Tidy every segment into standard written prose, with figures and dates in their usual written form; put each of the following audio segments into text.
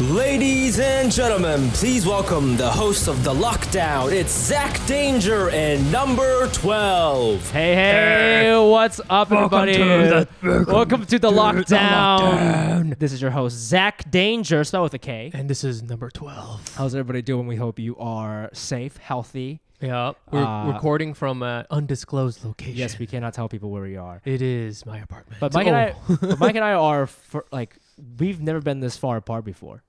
Ladies and gentlemen, please welcome the host of The Lockdown. It's Zach Danger and number 12. Hey, what's up, everybody? Welcome to the Lockdown. This is your host, Zach Danger, spelled with a K. And this is number 12. How's everybody doing? We hope you are safe, healthy. Yeah, we're recording from an undisclosed location. Yes, we cannot tell people where we are. It is my apartment. But Mike and I are, we've never been this far apart before.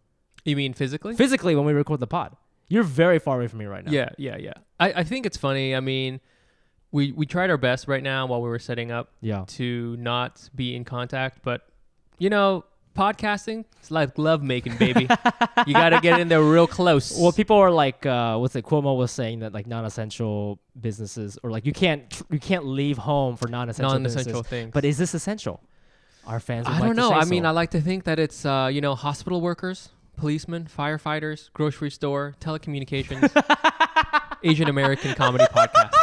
You mean physically? Physically, when we record the pod. You're very far away from me right now. Yeah. I think it's funny. I mean, we tried our best right now while we were setting up to not be in contact. But, you know, podcasting, it's like love making, baby. You got to get in there real close. Well, people are like, Cuomo was saying that like non-essential businesses, or like you can't leave home for non-essential things. But is this essential? Our fans would I like don't know. to say I mean, so. I like to think that it's, hospital workers, policemen, firefighters, grocery store, telecommunications, Asian American comedy podcasts.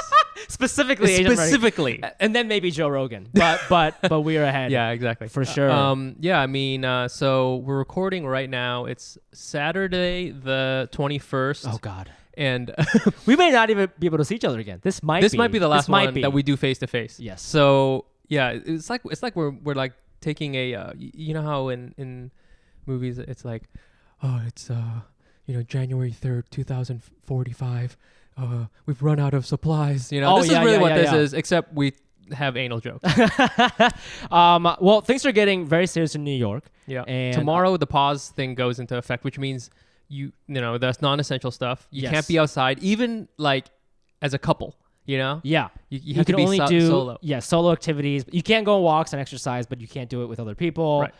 Specifically Asian American. And then maybe Joe Rogan. But we are ahead. Yeah, exactly. For sure. So we're recording right now. It's Saturday the 21st. Oh God. And we may not even be able to see each other again. This might be the last one that we do face to face. Yes. So yeah, it's like we're like taking a you know how in movies it's like, oh, it's January 3rd, 2045. We've run out of supplies. This is really what this is, except we have anal jokes. Well, things are getting very serious in New York. Yeah. And tomorrow the pause thing goes into effect, which means that's non-essential stuff. You can't be outside, even like as a couple. Yeah. You have can to be only do solo. Yeah, solo activities. You can go on walks and exercise, but you can't do it with other people. Right.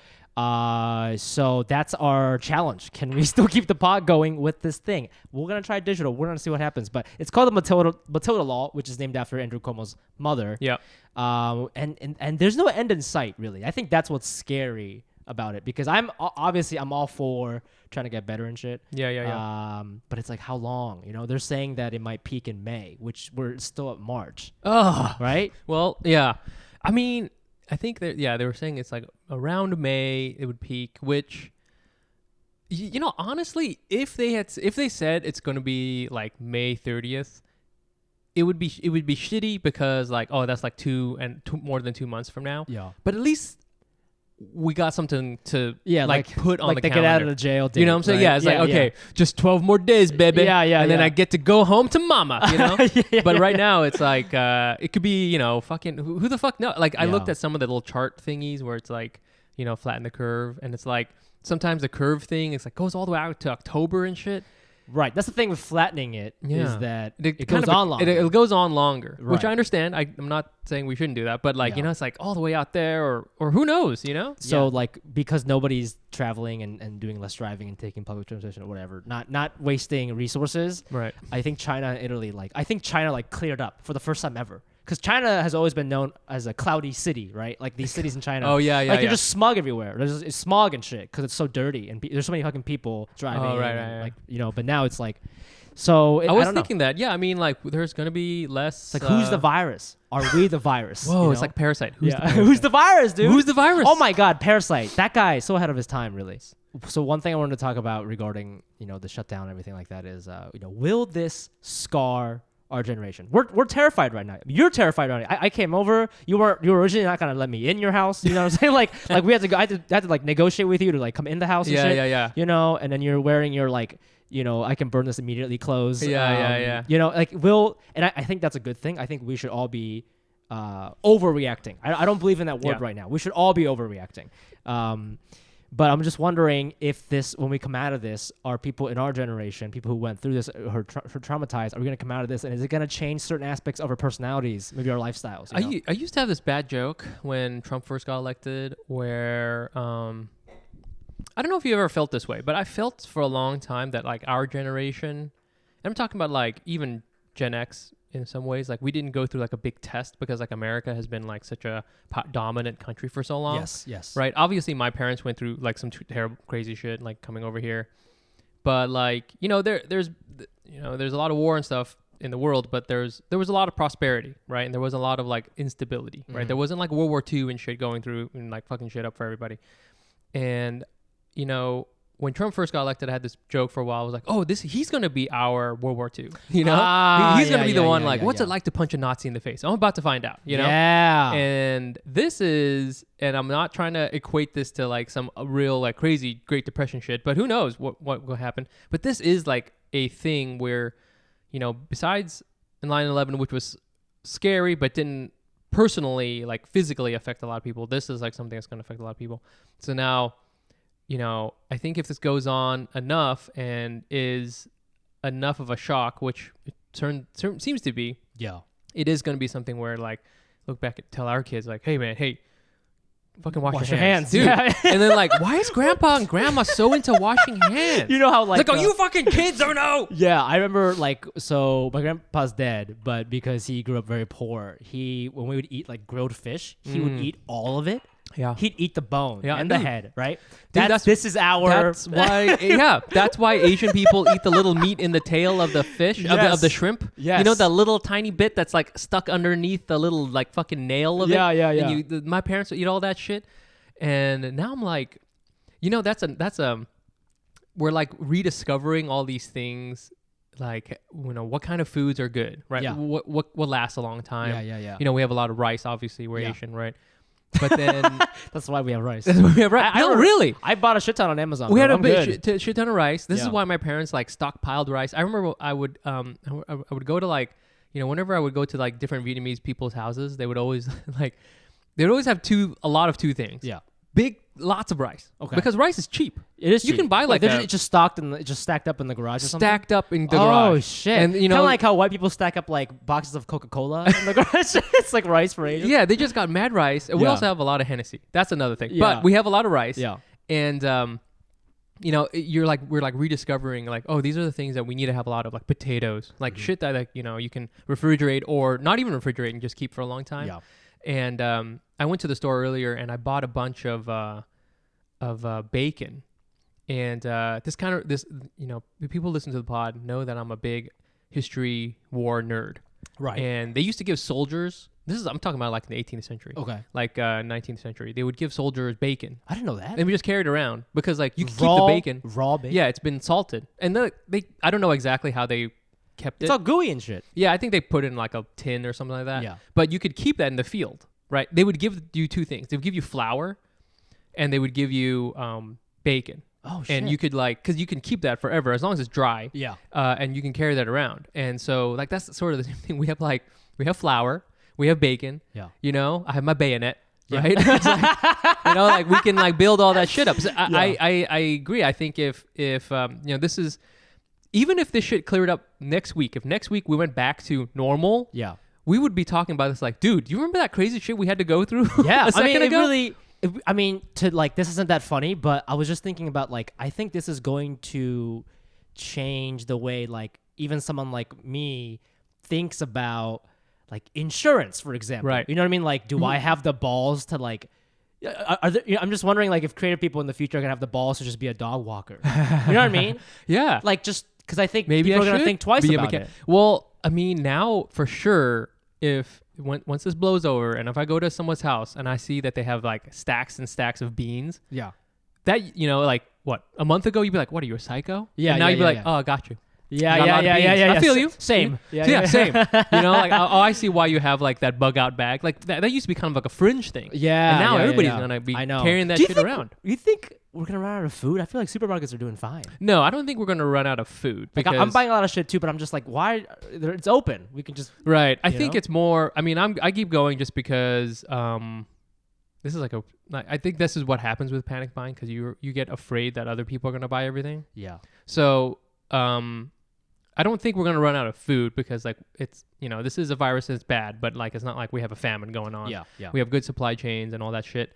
So that's our challenge. Can we still keep the pod going with this thing? We're gonna try digital. We're gonna see what happens. But it's called the Matilda Law, which is named after Andrew Cuomo's mother. Yeah. And there's no end in sight, really. I think that's what's scary about it, because I'm all for trying to get better and shit. Yeah. But it's like, how long? They're saying that it might peak in May, which we're still at March. Oh, right. Well, yeah. I mean, I think they were saying it's like around May it would peak, which, honestly, if they said it's going to be like May 30th, it would be shitty, because like, oh, that's like more than 2 months from now. Yeah. But at least we got something to like put on like the they calendar. get out of the jail date, you know what I'm saying? Right? Yeah, it's like, okay, just 12 more days, baby. And then I get to go home to mama, But right now it's like, it could be, fucking, who the fuck knows? Like, I looked at some of the little chart thingies where it's like, flatten the curve. And it's like, sometimes the curve thing, it's like, goes all the way out to October and shit. Right. That's the thing with flattening it, is that it goes kind on longer. It goes on longer, Right. which I understand. I'm not saying we shouldn't do that, but like, it's like all the way out there, or who knows, So like, because nobody's traveling and doing less driving and taking public transportation or whatever, not wasting resources. Right. I think China and Italy, cleared up for the first time ever. Because China has always been known as a cloudy city, right? Like these cities in China. Oh, yeah. You're just smog everywhere. It's smog and shit because it's so dirty and there's so many fucking people driving. Oh, right. And, but now it's like, so I was thinking that. Yeah, I mean, like, there's gonna be less. It's like, who's the virus? Are we the virus? Whoa, it's like Parasite. Who's the virus, dude? Who's the virus? Oh my God, Parasite. That guy, so ahead of his time, really. So one thing I wanted to talk about regarding the shutdown and everything like that is, will this scar our generation? We're terrified right now. You're terrified right now. I came over. You were originally not gonna let me in your house. You know what I'm saying? Like we had to go. I had to like negotiate with you to like come in the house. And shit, Yeah. And then you're wearing your like, I can burn this immediately clothes. Yeah. I think that's a good thing. I think we should all be overreacting. I don't believe in that word right now. We should all be overreacting. But I'm just wondering if when we come out of this, are people in our generation, people who went through this, who are traumatized, are we going to come out of this, and is it going to change certain aspects of our personalities, maybe our lifestyles? I used to have this bad joke when Trump first got elected, where I don't know if you ever felt this way, but I felt for a long time that like our generation, and I'm talking about like even Gen X in some ways, like we didn't go through like a big test, because like America has been like such a dominant country for so long. Yes. Right. Obviously, my parents went through like some terrible, crazy shit, like coming over here. But like, there's a lot of war and stuff in the world, but there was a lot of prosperity, right? And there was a lot of like instability, right? There wasn't like World War II and shit going through and like fucking shit up for everybody. And when Trump first got elected, I had this joke for a while. I was like, oh, he's going to be our World War II. You know, he's going to be the one what's it like to punch a Nazi in the face? I'm about to find out, you know? Yeah. And this is, and I'm not trying to equate this to like some real like crazy Great Depression shit, but who knows what will happen. But this is like a thing where, you know, besides 9/11, which was scary, but didn't personally, like physically affect a lot of people, this is like something that's going to affect a lot of people. So now, you know, I think if this goes on enough and is enough of a shock, which it seems to be, it is going to be something where like look back and tell our kids like, hey man, fucking wash your hands, dude. Yeah. And then like, why is grandpa and grandma so into washing hands? You know how like, oh, you fucking kids don't know. Yeah, I remember like, so my grandpa's dead, but because he grew up very poor, when we would eat like grilled fish, he would eat all of it. Yeah, he'd eat the bone and the head, right? Dude, this is our. That's why. Yeah, that's why Asian people eat the little meat in the tail of the fish of the shrimp. Yes. You know the little tiny bit that's like stuck underneath the little like fucking nail of it. Yeah. And my parents would eat all that shit, and now I'm like, you know, we're like rediscovering all these things. Like, you know, what kind of foods are good, right? Yeah. What lasts a long time. Yeah. You know, we have a lot of rice. Obviously, we're Asian, right? But then that's why we have rice. No, really. I bought a shit ton on Amazon. We had a shit ton of rice. This is Yeah. why my parents like stockpiled rice. I remember I would go to like, you know, whenever I would go to like different Vietnamese people's houses, they would always have a lot of two things. Yeah. Lots of rice. Okay. Because rice is cheap. It is. You cheap. can buy like it's just stacked up in the garage or something. Stacked up in the garage. Oh shit! And you know, kind of like how white people stack up like boxes of Coca-Cola in the garage. It's like rice for Asians. Yeah, they just got mad rice. And we also have a lot of Hennessy. That's another thing. Yeah. But we have a lot of rice. Yeah. And you know, we're like rediscovering like, oh, these are the things that we need to have a lot of, like potatoes, like shit that like, you know, you can refrigerate or not even refrigerate and just keep for a long time. Yeah. And I went to the store earlier and I bought a bunch of bacon. And this you know, people listen to the pod know that I'm a big history war nerd. Right. And they used to give soldiers, I'm talking about like in the 18th century. Okay. Like 19th century. They would give soldiers bacon. I didn't know that. And we just carry it around because like you can keep the bacon. Raw bacon? Yeah, it's been salted. And I don't know exactly how they kept it. It's all gooey and shit. Yeah, I think they put it in like a tin or something like that. Yeah. But you could keep that in the field, right? They would give you two things. They would give you flour and they would give you bacon. Oh, shit. And you could like, because you can keep that forever as long as it's dry. Yeah. And you can carry that around. And so like that's sort of the same thing. We have flour, we have bacon. Yeah. You know, I have my bayonet. Right? It's like, you know, like we can like build all that shit up. So I agree. I think if you know, this is, even if this shit cleared up next week, if next week we went back to normal, yeah, we would be talking about this like, dude, do you remember that crazy shit we had to go through? Yeah. a second ago? This isn't that funny, but I was just thinking about like, I think this is going to change the way like even someone like me thinks about like insurance, for example. Right. You know what I mean? Like, do I have the balls to like, are there, you know, I'm just wondering like if creative people in the future are gonna have the balls to just be a dog walker. You know what I mean? Yeah. Like just because I think maybe people I are gonna should think twice be a about it. Well, I mean, now for sure, once this blows over, and if I go to someone's house and I see that they have like stacks and stacks of beans, yeah, that, you know, like what, a month ago you'd be like, what, are you a psycho? Yeah. And now you'd be like, yeah. oh, I got you. Yeah. I feel you. Same. Yeah, same. You know, like, oh, I see why you have like that bug out bag. Like that used to be kind of like a fringe thing. Yeah. And now everybody's yeah. gonna be I know. carrying that shit around. You think we're gonna run out of food? I feel like supermarkets are doing fine. No, I don't think we're gonna run out of food. Like Because, I'm buying a lot of shit too, but I'm just like, why? It's open. We can just. Right. I you think know? it's more. I mean, I keep going just because this is like I think this is what happens with panic buying, because you get afraid that other people are gonna buy everything. Yeah. So I don't think we're gonna run out of food, because like it's, you know, this is a virus and it's bad, but like it's not like we have a famine going on. Yeah. We have good supply chains and all that shit.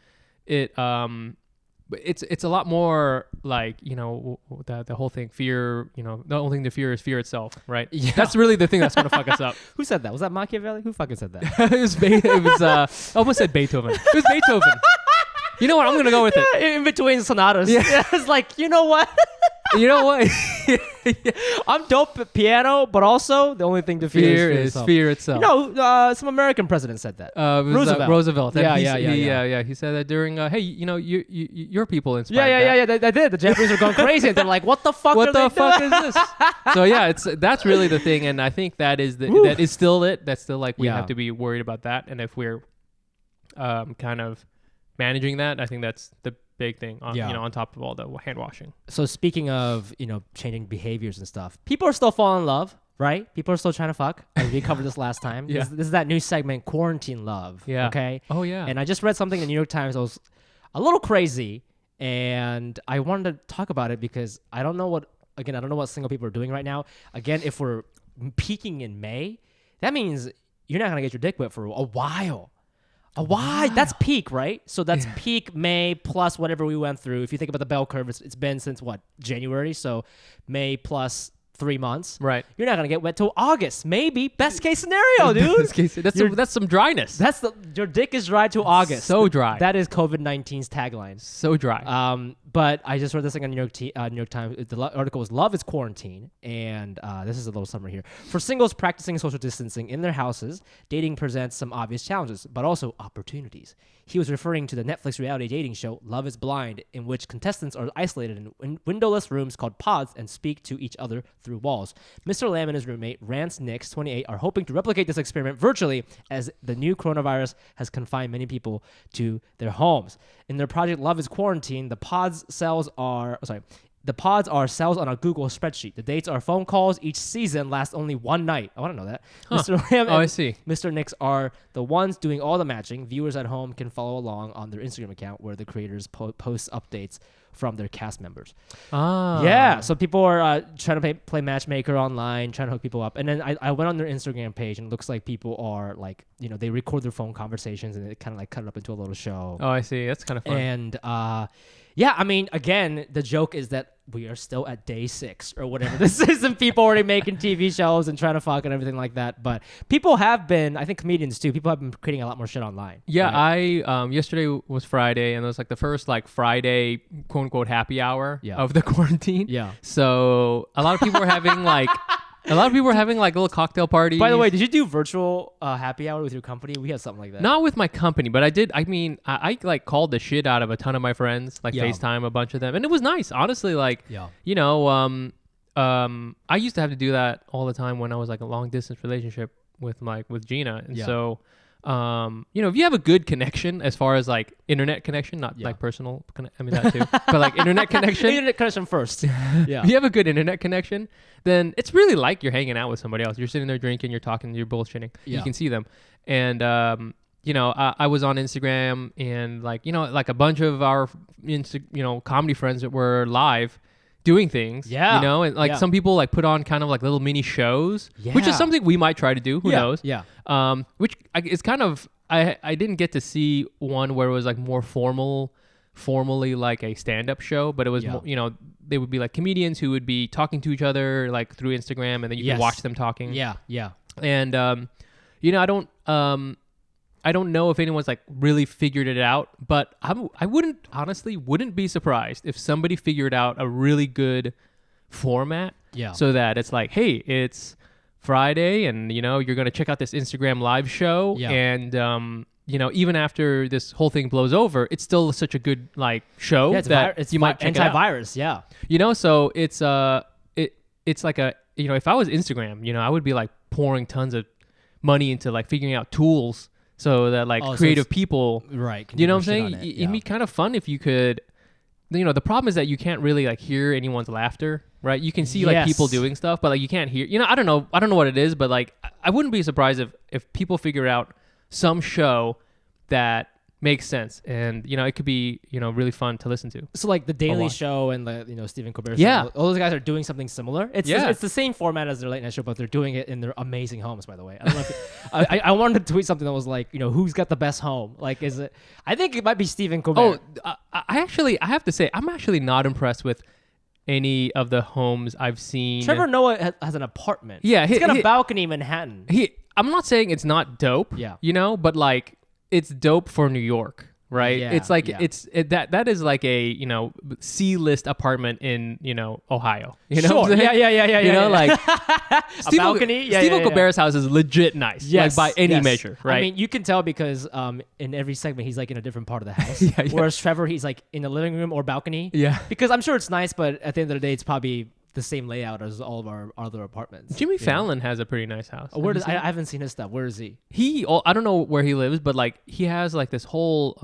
But it's a lot more like, you know, the whole thing, fear, you know, the only thing to fear is fear itself, right? Yeah. That's really the thing that's going to fuck us up. Who said that? Was that Machiavelli? Who fucking said that? it was I almost said Beethoven. It was Beethoven. You know what? I'm going to go with it. In between sonatas. Yeah. It's like, you know what? You know what? I'm dope at piano, but also the only thing to fear is fear itself. You know, some American president said that. Roosevelt. And Yeah. He said that during, hey, you know, your people inspired Yeah. They did. The Japanese were going crazy. And they're like, what the fuck? What the fuck is this? So yeah, that's really the thing, and I think that is that is still it. That's still like we have to be worried about that, and if we're kind of managing that, I think that's the big thing on, you know, on top of all the hand washing. So speaking of, you know, changing behaviors and stuff, people are still falling in love, right? People are still trying to fuck. And we covered this last time. Yeah. This is that new segment, Quarantine Love. Yeah. Okay. Oh yeah. And I just read something in the New York Times that was a little crazy, and I wanted to talk about it because I don't know what single people are doing right now. Again, if we're peaking in May, that means you're not gonna get your dick wet for a while. That's peak, right? So that's peak May plus whatever we went through. If you think about the bell curve, it's been since what, January? So May plus 3 months. Right. You're not gonna get wet till August, maybe. Best case scenario, dude. That's some dryness. Your dick is dry till August. So dry. That is COVID-19's tagline. So dry. But I just read this thing on New York Times. The article was "Love is Quarantine," and this is a little summary here. For singles practicing social distancing in their houses, dating presents some obvious challenges, but also opportunities. He was referring to the Netflix reality dating show Love is Blind, in which contestants are isolated in windowless rooms called pods and speak to each other through walls. Mr. Lamb and his roommate, Rance Nix, 28, are hoping to replicate this experiment virtually, as the new coronavirus has confined many people to their homes. In their project Love is Quarantine, the pods are cells on a Google spreadsheet. The dates are phone calls. Each season lasts only one night. I want to know that. Huh. Mr. Lamb and I see. Mr. Nix are the ones doing all the matching. Viewers at home can follow along on their Instagram account, where the creators post updates from their cast members. Yeah, so people are trying to play matchmaker online, trying to hook people up. And then I went on their Instagram page, and it looks like people are like, you know, they record their phone conversations and they kind of like cut it up into a little show. Oh, I see. That's kind of fun. And yeah, I mean, again, the joke is that we are still at day 6 or whatever this is, and people already making TV shows and trying to fuck and everything like that. But people have been, I think comedians too, people have been creating a lot more shit online. Yeah, right? I yesterday was Friday, and it was like the first like Friday quote unquote happy hour of the quarantine. Yeah. So a lot of people were having like little cocktail parties. By the way, did you do virtual happy hour with your company? We had something like that. Not with my company, but I did. I mean, I like called the shit out of a ton of my friends, like FaceTime a bunch of them, and it was nice, honestly. Like, you know, I used to have to do that all the time when I was like a long distance relationship with Gina, and so. You know, if you have a good connection as far as like internet connection, not like personal, I mean that too, but like internet connection. Internet connection first. Yeah. If you have a good internet connection, then it's really like you're hanging out with somebody else. You're sitting there drinking, you're talking, you're bullshitting. You can see them. And, you know, I was on Instagram, and like, you know, like a bunch of our, comedy friends that were live doing things, you know, and like some people like put on kind of like little mini shows, which is something we might try to do. Who knows? Yeah. Which is kind of, I didn't get to see one where it was like more formally like a stand-up show, but it was, more, you know, they would be like comedians who would be talking to each other like through Instagram, and then you can watch them talking. Yeah. And, you know, I don't know if anyone's like really figured it out, but I wouldn't be surprised if somebody figured out a really good format. Yeah. So that it's like, hey, it's Friday, and you know, you're going to check out this Instagram live show, and you know, even after this whole thing blows over, it's still such a good like show that you might check it out. Antivirus, yeah. You know, so it's like a, you know, if I was Instagram, you know, I would be like pouring tons of money into like figuring out tools so that like creative people, right? You know what I'm saying? It'd be kind of fun if you could. You know, the problem is that you can't really like hear anyone's laughter, right? You can see like people doing stuff, but like you can't hear. You know, I don't know what it is, but like I wouldn't be surprised if people figure out some show that makes sense, and you know, it could be, you know, really fun to listen to. So like the Daily Show and the, you know, Stephen Colbert show, all those guys are doing something similar. It's the same format as their late night show, but they're doing it in their amazing homes. By the way, I don't know if I wanted to tweet something that was like, you know, who's got the best home? Like, is it? I think it might be Stephen Colbert. Oh, I have to say, I'm actually not impressed with any of the homes I've seen. Trevor Noah has an apartment. Yeah, he's got a balcony in Manhattan. I'm not saying it's not dope. Yeah, you know, but like, it's dope for New York. right? Yeah, It's like yeah. that is like a C-list apartment in Ohio. You know, Sure. what I'm saying? Yeah. You know, like A balcony. Yeah, Stephen yeah. Colbert's house is legit nice, Yes, like by any yes. measure, right? I mean, you can tell because in every segment he's like in a different part of the house. Yeah. Whereas Trevor, he's like in the living room or balcony. Yeah. Because I'm sure it's nice, but at the end of the day, it's probably the same layout as all of our other apartments. Jimmy you know? Fallon has a pretty nice house. Where Have does you I seen haven't seen his stuff. Where is he? it? I don't know where he lives, but like he has like this whole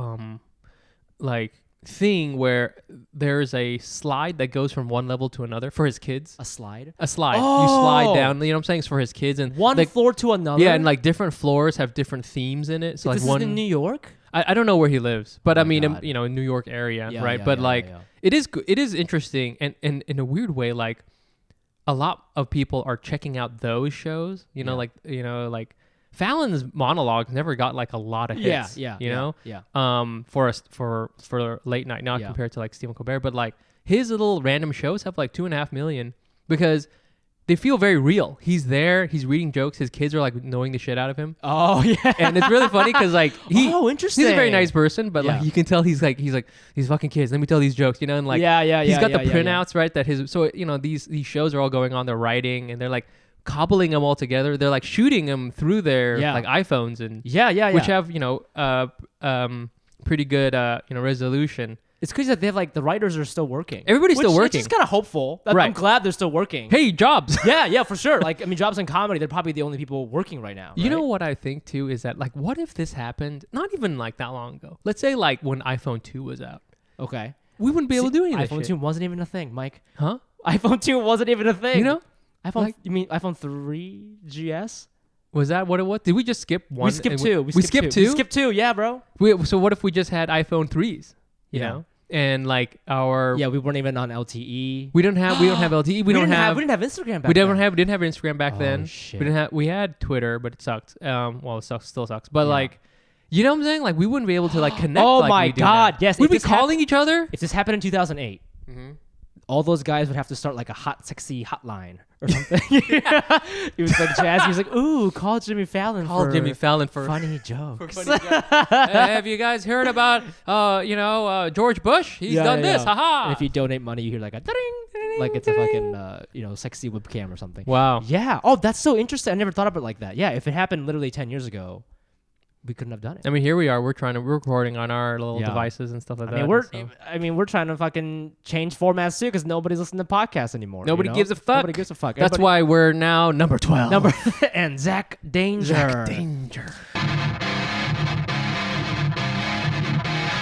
like thing where there's a slide that goes from one level to another for his kids. A slide. A slide. Oh! You slide down. You know what I'm saying? It's for his kids and One like, floor to another. yeah, and like different floors have different themes in it. So like this one is in New York. I don't know where he lives, but Oh I my mean, God. in New York area, Yeah, right? yeah, But yeah, like, yeah. it is interesting, and in a weird way, like, a lot of people are checking out those shows. You know, like Fallon's monologues never got like a lot of hits. Yeah. For us for late night, not Yeah. compared to like Stephen Colbert, but like his little random shows have like 2.5 million because they feel very real. He's there, he's reading jokes, his kids are like knowing the shit out of him. Oh yeah. And it's really funny because like interesting. he's a very nice person, but Yeah. like you can tell he's like these fucking kids. Let me tell these jokes, and like he's got the printouts right that his these shows are all going on. They're writing and they're like cobbling them all together. They're like shooting them through their like iPhones and which have pretty good resolution. It's crazy that they have like the writers are still working. Everybody's still working. Which is kind of hopeful. I'm Right. glad they're still working. Hey, Jobs. Yeah, for sure. Like, I mean, jobs in comedy, they're probably the only people working right now. You right? know what I think too is that like, what if this happened not even like that long ago? Let's say like when iPhone 2 was out, Okay. we wouldn't be able to do any of this iPhone shit. 2 wasn't even a thing, Mike. Huh? iPhone 2 wasn't even a thing. You know? You mean iPhone 3GS? Was that what it was? Did we just skip one? We skipped two. We skipped two? We skipped two, yeah, bro. So what if we just had iPhone 3s? You Yeah. know? And like our Yeah, we weren't even on LTE. we don't have LTE. We didn't have Instagram back we then. didn't have Instagram back Oh, then. shit. We had Twitter, but it sucked. Well, it still sucks. But Yeah. like, you know what I'm saying? Like we wouldn't be able to like connect. Oh like my we do God, now. yes, We'd if be this calling each other. If this happened in 2008, all those guys would have to start like a hot, sexy hotline or something. He was like jazz. He was like, "Ooh, call Jimmy Fallon. Call for Jimmy Fallon for funny jokes." funny jokes. Have you guys heard about George Bush? He's done this. Haha. And if you donate money, you hear like a ding, like it's a fucking sexy webcam or something. Wow. Yeah. Oh, that's so interesting. I never thought of it like that. Yeah. If it happened literally 10 years ago, we couldn't have done it. I mean, here we are. We're recording on our little Yeah. devices and stuff like I that. mean, we're trying to fucking change formats too because nobody's listening to podcasts anymore. Nobody gives a fuck. Nobody gives a fuck. That's why we're now number 12. And Zach Danger. Zach Danger.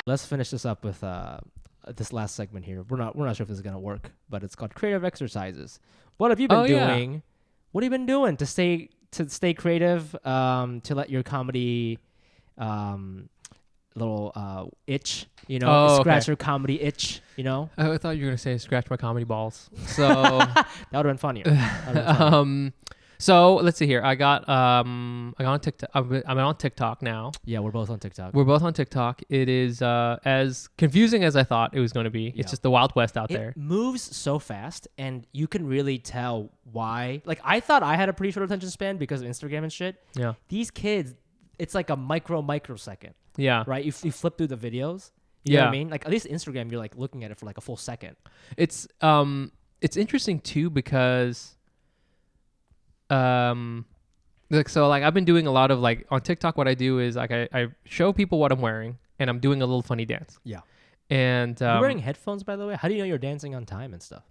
Let's finish this up with this last segment here. We're not sure if this is gonna work, but it's called creative exercises. What have you been doing? Yeah. What have you been doing to stay creative? To let your comedy little itch, scratch your comedy itch, I thought you were gonna say scratch my comedy balls. So that would have been funnier. So let's see here. I got on TikTok. I'm on TikTok now. Yeah, we're both on TikTok. We're both on TikTok. It is as confusing as I thought it was going to be. Yeah. It's just the Wild West out there. It moves so fast, and you can really tell why. Like, I thought I had a pretty short attention span because of Instagram and shit. Yeah. These kids, it's like a microsecond, Yeah. right? You flip through the videos. You know Yeah. what I mean? Like, at least Instagram, you're like looking at it for like a full second. It's interesting too because I've been doing a lot of like on TikTok. What I do is like I show people what I'm wearing and I'm doing a little funny dance. Yeah. And You're wearing headphones, by the way. How do you know you're dancing on time and stuff?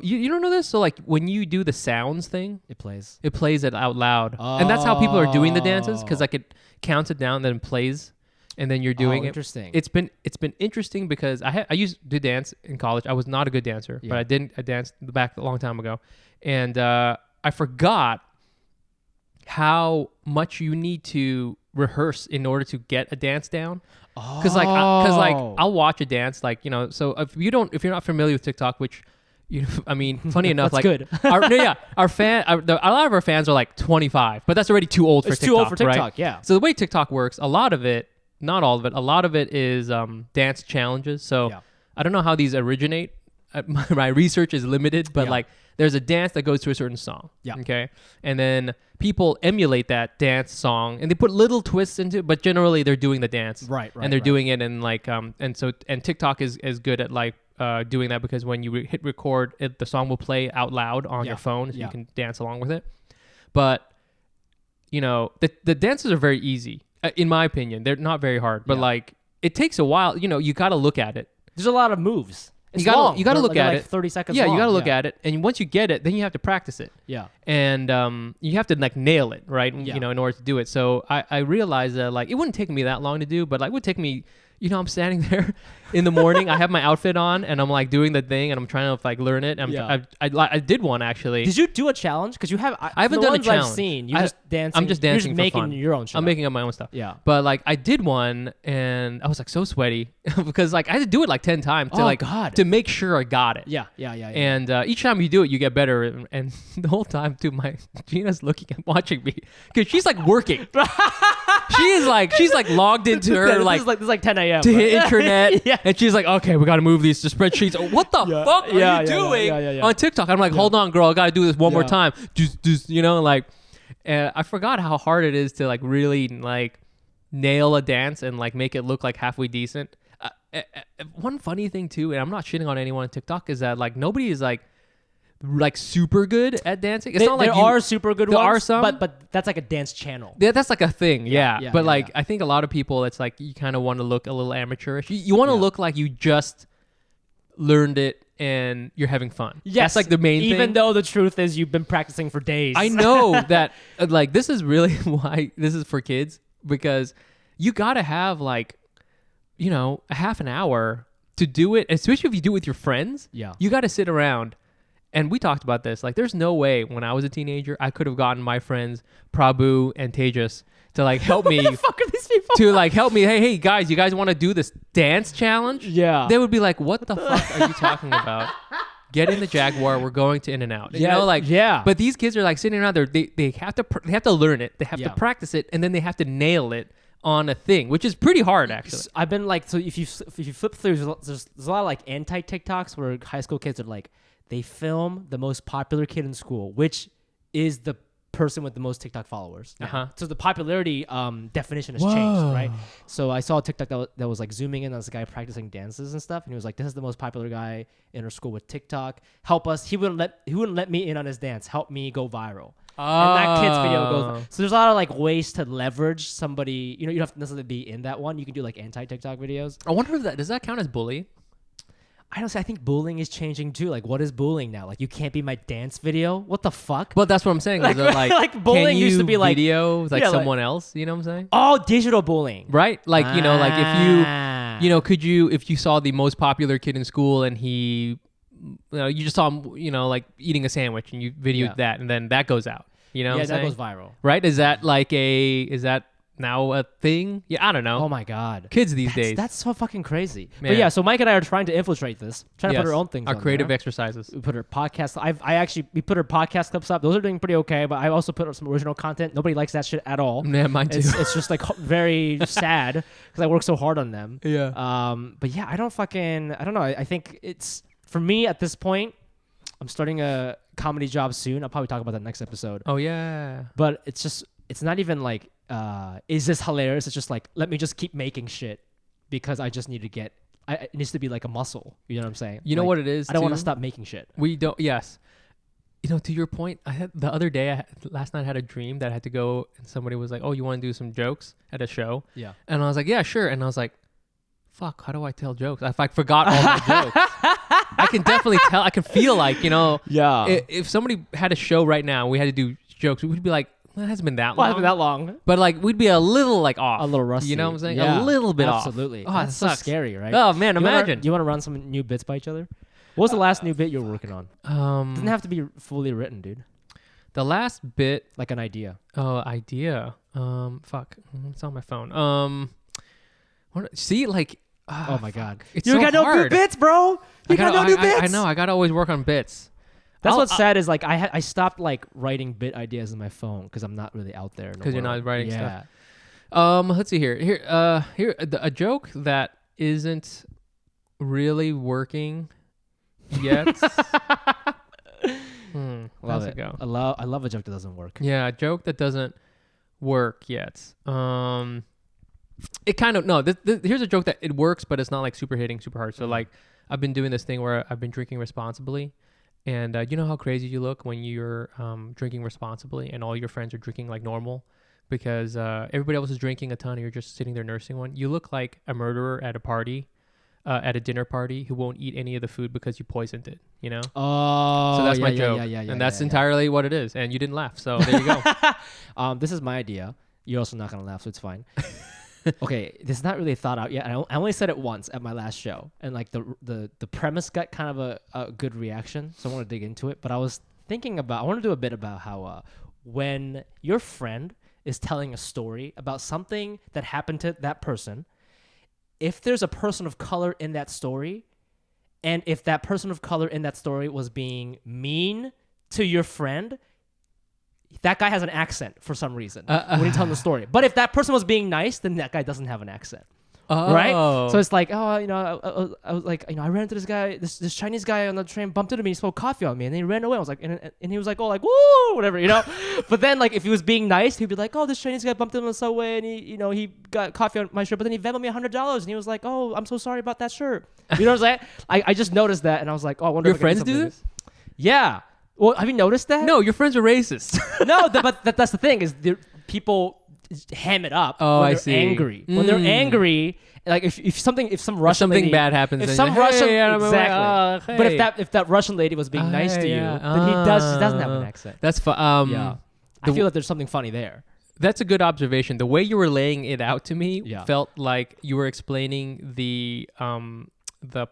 You don't know this? So like when you do the sounds thing, It plays. it plays it out loud, and that's how people are doing the dances because like it counts it down, then plays, and then you're doing it. Interesting. It's been interesting because I used to dance in college. I was not a good dancer, Yeah. but I danced back a long time ago, and I forgot how much you need to rehearse in order to get a dance down. Because I'll watch a dance so if you're not familiar with TikTok, which funny enough, That's like good. a lot of our fans are like 25, but that's already too old for It's TikTok. too old for TikTok, right? yeah. So the way TikTok works, a lot of it, not all of it, a lot of it is dance challenges. So Yeah. I don't know how these originate my research is limited, but Yeah. like there's a dance that goes to a certain song. Yeah. Okay. And then people emulate that dance song and they put little twists into it, but generally they're doing the dance. Right. And they're doing it in like, and TikTok is good at like, doing that because when you hit record, the song will play out loud on your phone, so you can dance along with it. But you know, the dances are very easy, in my opinion. They're not very hard, but like it takes a while. You know, you got to look at it. There's a lot of moves. It's You long. gotta look at like it. 30 seconds. Yeah, long. you got to look at it, and once you get it, then you have to practice it. Yeah. And you have to like nail it, right? Yeah. You know, in order to do it. So I realized that like it wouldn't take me that long to do, but like it would take me. You know, I'm standing there in the morning. I have my outfit on, and I'm like doing the thing, and I'm trying to like learn it. I did one actually. Did you do a challenge? Because you have. I haven't done a challenge. I've seen you I- just dancing. I'm just dancing You're for making fun. your own shit. I'm making up my own stuff. Yeah. But like I did one, and I was like so sweaty because like I had to do it like 10 times to Oh, like God. to make sure I got it. Yeah. And each time you do it, you get better. And the whole time, too, Gina's looking at watching me because she's like working. she's like logged into her this is like 10 a.m. to right? hit internet, Yeah. and she's like, "Okay, we got to move these to spreadsheets." What the fuck are you doing on TikTok? I'm like, "Hold on, girl, I got to do this one more Yeah. time." Just you know, like, and I forgot how hard it is to like really like nail a dance and like make it look like halfway decent. One funny thing too, and I'm not shitting on anyone on TikTok, is that like nobody is like super good at dancing. It's not like there are super good there ones. are some. but that's like a dance channel. Yeah, that's like a thing, yeah. But like, yeah. I think a lot of people, it's like you kind of want to look a little amateurish. You want to look like you just learned it and you're having fun. Yes, That's like the main thing. Even though the truth is you've been practicing for days. I know that, like, this is really why this is for kids, because you got to have like, you know, a half an hour to do it, especially if you do it with your friends. Yeah. You got to sit around. And we talked about this. Like, there's no way when I was a teenager I could have gotten my friends Prabhu and Tejas to like help me. What the fuck are these people? To like help me. Hey guys, you guys want to do this dance challenge? Yeah. They would be like, "What the fuck are you talking about? Get in the Jaguar. We're going to In-N-Out." You know, like, yeah. But these kids are like sitting around there. They have to learn it. They have Yeah. to practice it, and then they have to nail it on a thing, which is pretty hard actually. I've been like, so if you flip through, there's a lot of like anti TikToks where high school kids are like, they film the most popular kid in school, which is the person with the most TikTok followers. Uh-huh. So the popularity definition has changed, right? So I saw a TikTok that was like zooming in on this guy practicing dances and stuff, and he was like, "This is the most popular guy in our school with TikTok. Help us." He wouldn't let me in on his dance. Help me go viral. And that kid's video goes. So there's a lot of like ways to leverage somebody. You know, you don't have to necessarily be in that one. You can do like anti TikTok videos. I wonder if does that count as bullying? I think bullying is changing too. Like, what is bullying now? Like, you can't be my dance video. What the fuck? Well, that's what I'm saying. Like, like bullying can you used to be like video like yeah, like- someone else. You know what I'm saying? Oh, digital bullying. Right? Like, you know, like Ah. if you know, if you saw the most popular kid in school and he, you know, you just saw him, you know, like eating a sandwich and you videoed that and then that goes out. You know what I'm that saying? goes viral. Right? Is that now a thing? Yeah, I don't know. Oh my god. Kids these days. That's so fucking crazy. Yeah. But yeah, so Mike and I are trying to infiltrate this, trying to put our own things. Our on creative there. exercises. We put our podcast. We put our podcast clips up. Those are doing pretty okay. But I also put up some original content. Nobody likes that shit at all. Yeah, mine too. It's just like very sad because I work so hard on them. Yeah. But yeah, I don't know. I think it's for me at this point. I'm starting a comedy job soon. I'll probably talk about that next episode. Oh yeah. But it's not even like, is this hilarious? It's just like, let me just keep making shit because I just need to it needs to be like a muscle. You know what I'm saying? You know Like, what it is? I don't want to too? stop making shit. We don't. Yes. You know, to your point, the other day, last night I had a dream that I had to go and somebody was like, "Oh, you want to do some jokes at a show?" Yeah. And I was like, "Yeah, sure." And I was like, "Fuck, how do I tell jokes? I forgot all my jokes." I can definitely tell. I can feel like, you know, Yeah. if somebody had a show right now, and we had to do jokes, we would be like, well, it hasn't been that Well, long. it hasn't been that long. But like, we'd be a little like off. A little rusty. You know what I'm saying? Yeah. A little bit off. Absolutely. Oh, That's that so sucks. scary, right? Oh man, imagine. You want to run some new bits by each other? What was the last new bit you were working on? Doesn't have to be fully written, dude. The last bit. Like an idea. Oh, idea. Fuck. It's on my phone. See, like. Oh my god. It's You so got no hard. good bits, bro. You got no new bits. I know. I gotta always work on bits. That's what's sad is like I stopped like writing bit ideas in my phone because I'm not really out there. Because you're not writing yeah. stuff. Let's see here. A joke that isn't really working yet. Love How's it. it go? I love a joke that doesn't work. Yeah, a joke that doesn't work yet. It kind of no. Here's a joke that it works, but it's not like super hitting super hard. So like, I've been doing this thing where I've been drinking responsibly, and you know how crazy you look when you're drinking responsibly, and all your friends are drinking like normal, because everybody else is drinking a ton, and you're just sitting there nursing one. You look like a murderer at a party. At a dinner party, who won't eat any of the food because you poisoned it, you know? Oh, so that's my yeah, joke. Yeah, and that's entirely what it is. And you didn't laugh, so there you go. This is my idea. You're also not going to laugh, so it's fine. Okay, this is not really thought out yet. I only said it once at my last show. And like the premise got kind of a good reaction, so I want to dig into it. But I was thinking about, I want to do a bit about how when your friend is telling a story about something that happened to that person, if there's a person of color in that story, and if that person of color in that story was being mean to your friend, that guy has an accent for some reason when you tell him the story. But if that person was being nice, then that guy doesn't have an accent. Right? So it's like, oh, you know, I was like, you know, I ran into this guy, this Chinese guy on the train, bumped into me, he spilled coffee on me, and then he ran away. I was like, and he was like, oh, like, woo, whatever, you know? But then, like, if he was being nice, he'd be like, oh, this Chinese guy bumped into him on the subway, and he, you know, he got coffee on my shirt, but then he Venmoed me $100, and he was like, oh, I'm so sorry about that shirt. You know what I'm saying? I just noticed that, and I was like, oh, I wonder Your if I can friends do this? Yeah. Well, have you noticed that? No, your friends are racist. No, but that's the thing, is people ham it up when they're angry. When they're angry, like if some Russian lady, bad happens, if then some you're like, Russian hey, exactly. hey. But if that Russian lady was being nice to you, then he doesn't have an accent. That's fun. Yeah, I feel like there's something funny there. That's a good observation. The way you were laying it out to me felt like you were explaining the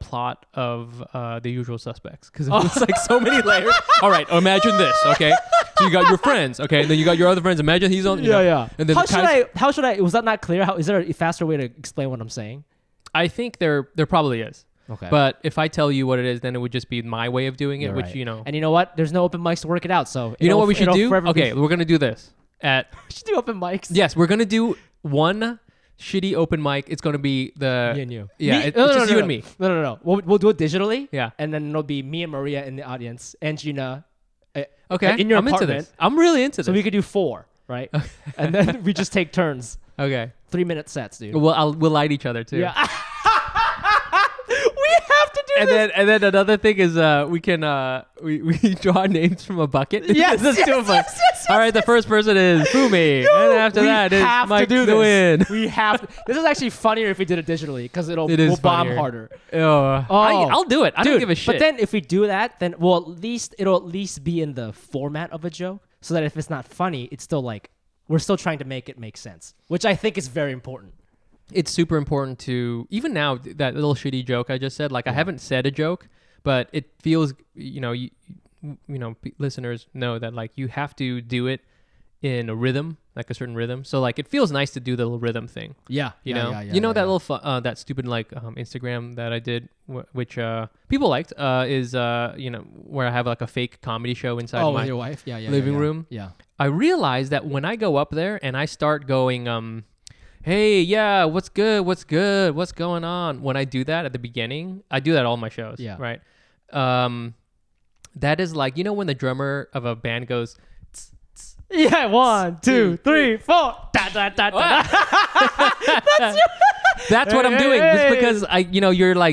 plot of The Usual Suspects, because it was like so many layers. All right, imagine this, okay? So you got your friends, okay, and then you got your other friends. Imagine he's on, you know, And then how should I? Was that not clear? Is there a faster way to explain what I'm saying? I think there probably is. Okay. But if I tell you what it is, then it would just be my way of doing it, You're which right. you know. And you know what? There's no open mics to work it out. So you know what we should do? Okay, we're gonna do this at. We should do open mics. Yes, we're gonna do one shitty open mic. It's gonna be the me and you. Yeah, it's just you and me. No. We'll do it digitally. Yeah, and then it'll be me and Maria in the audience, and Gina. Okay, in your I'm apartment. into this. I'm really into this. So we could do 4, right? And then we just take turns. Okay. 3-minute sets, dude. We'll light each other too. Yeah. We have to do this. And then another thing is we can we draw names from a bucket. Yes, yes. All right, the first person is Fumi, and then after that is Michael Nguyen. We have to. This is actually funnier if we did it digitally, because we'll bomb harder. I'll do it. I don't give a shit. But then if we do that, then it'll at least be in the format of a joke, so that if it's not funny, it's still like we're still trying to make it make sense, which I think is very important. It's super important to, even now, that little shitty joke I just said, like I haven't said a joke, but it feels, you know, listeners know that like you have to do it in a rhythm, like a certain rhythm. So like it feels nice to do the little rhythm thing. Yeah. You know that little that stupid like Instagram that I did, which people liked, is you know, where I have like a fake comedy show inside my with your wife? living room. Yeah. I realized that when I go up there and I start going hey, yeah, what's good? What's going on? When I do that at the beginning, I do that at all my shows. Yeah. Right. That is like, you know, when the drummer of a band goes, yeah, 1, 2, 3, 4. Da, da, da, da. That's what I'm doing. It's because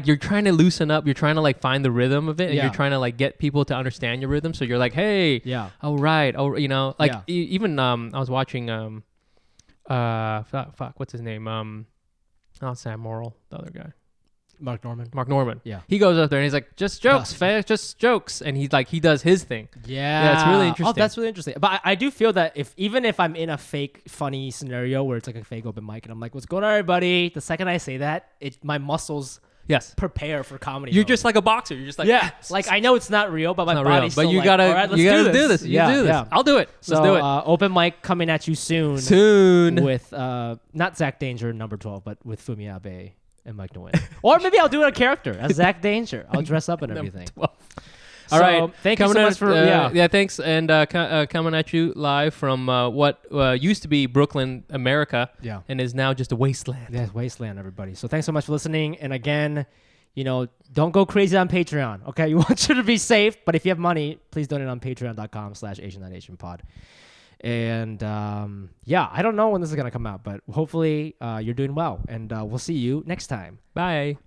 you're trying to loosen up. You're trying to like find the rhythm of it, and you're trying to like get people to understand your rhythm. So you're like, hey, all right, you know, like even I was watching what's his name? Not Sam Morrill, the other guy. Mark Norman. Yeah. He goes up there and he's like, just jokes, just jokes. And he's like, he does his thing. Yeah. It's really interesting. Oh, that's really interesting. But I do feel that even if I'm in a fake funny scenario where it's like a fake open mic and I'm like, what's going on, everybody? The second I say that, my muscles prepare for comedy. You're just like a boxer. You're just like, like I know it's not real, but my body's still you gotta, all right, let's you gotta do this. You do this. Yeah. I'll do it. So, let's do it. Open mic coming at you soon. With not Zach Danger, number 12, but with Fumi Abe and Mike Nguyen. Or maybe I'll do a character as Zach Danger. I'll dress up and everything. All right. Thank you so much for thanks. And coming at you live from what used to be Brooklyn, America, and is now just a wasteland. Yeah, wasteland, everybody. So thanks so much for listening. And again, don't go crazy on Patreon. Okay, we want you to be safe, but if you have money, please donate on patreon.com/Asian.AsianPod. And I don't know when this is gonna come out, but hopefully you're doing well, and we'll see you next time. Bye.